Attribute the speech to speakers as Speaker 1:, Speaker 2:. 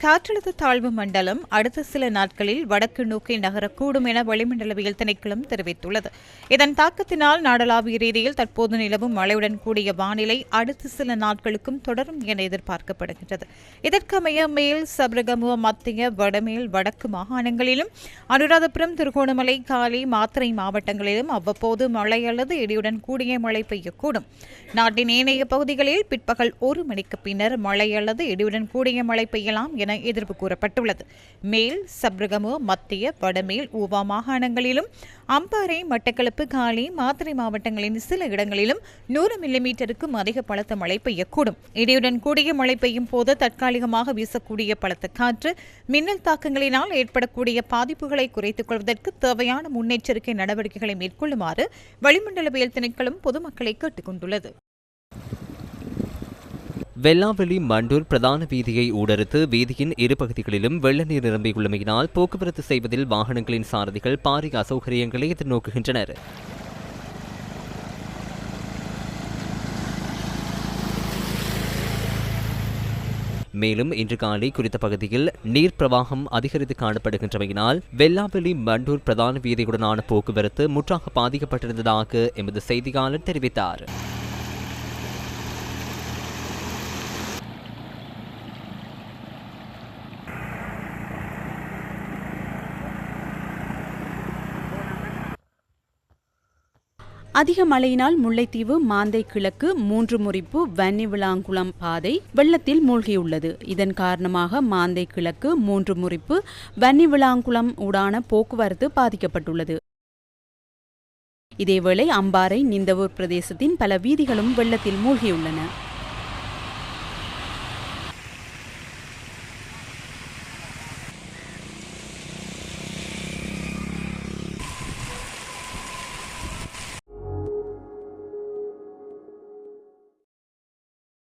Speaker 1: காற்றழுத்த தாழ்வு மண்டலம் அடுத்த சில நாட்களில் வடக்கு நோக்கி நகரக்கூடும் என வளிமண்டலவியல் திணைக்களம் தெரிவித்துள்ளது. இதன் தாக்கத்தினால் நாடளாவிய ரீதியில் தற்போது நிலவும் மழையுடன் கூடிய வானிலை அடுத்த சில நாட்களுக்கும் தொடரும் என எதிர்பார்க்கப்படுகின்றது. இதற்கமைய மேல் சபரகமுவ, மத்திய, வடமேல், வடக்கு மாகாணங்களிலும் அனுராதபுரம், திருகோணமலை, காலி, மாத்தறை மாவட்டங்களிலும் அவ்வப்போது மழை அல்லது இடியுடன் கூடிய மழை பெய்யக்கூடும். நாட்டின் ஏனைய பகுதிகளில் பிற்பகல் 1 மணிக்கு பின்னர் மழை அல்லது இடியுடன் கூடிய மழை பெய்யலாம் என எதிர்ப்பு கூறப்பட்டுள்ளது. மேல் சப்ரகமு, மத்திய, வடமேல், ஊவா மாகாணங்களிலும் அம்பாறை, மட்டக்களப்பு, காலி, மாத்தறை மாவட்டங்களின் சில இடங்களிலும் 100 மில்லிமீட்டருக்கும் அதிக பலத்த மழை பெய்யக்கூடும். இடியுடன் கூடிய மழை பெய்யும் போது தற்காலிகமாக வீசக்கூடிய பலத்த காற்று, மின்னல் தாக்கங்களினால் ஏற்படக்கூடிய பாதிப்புகளை குறைத்துக் கொள்வதற்கு தேவையான முன்னெச்சரிக்கை நடவடிக்கைகளை மேற்கொள்ளுமாறு வளிமண்டலவியல் திணைக்களம் பொதுமக்களை கேட்டுக் கொண்டுள்ளது.
Speaker 2: வெல்லாவெளி மண்டூர் பிரதான வீதியை ஊடறுத்து வீதியின் இரு பகுதிகளிலும் வெள்ள நீர் நிரம்பியுள்ளமையினால் போக்குவரத்து செய்வதில் வாகனங்களின் சாரதிகள் பாரிய அசௌகரியங்களை எதிர்நோக்குகின்றனர். மேலும் இன்று காலை குறித்த பகுதியில் நீர் பிரவாகம் அதிகரித்து காணப்படுகின்றமையினால் வெல்லாவெளி மண்டூர் பிரதான வீதியுடனான போக்குவரத்து முற்றாக பாதிக்கப்பட்டிருந்ததாக எமது செய்தியாளர் தெரிவித்தார்.
Speaker 3: அதிக மழையினால் முல்லைத்தீவு மாந்தை கிழக்கு 3 முறிப்பு வன்னிவிளாங்குளம் பாதை வெள்ளத்தில் மூழ்கியுள்ளது. இதன் காரணமாக மாந்தை கிழக்கு 3 முறிப்பு வன்னிவிளாங்குளம் ஊடான போக்குவரத்து பாதிக்கப்பட்டுள்ளது. இதேவேளை அம்பாறை, நிந்தவூர் பிரதேசத்தின் பல வீதிகளும் வெள்ளத்தில் மூழ்கியுள்ளன.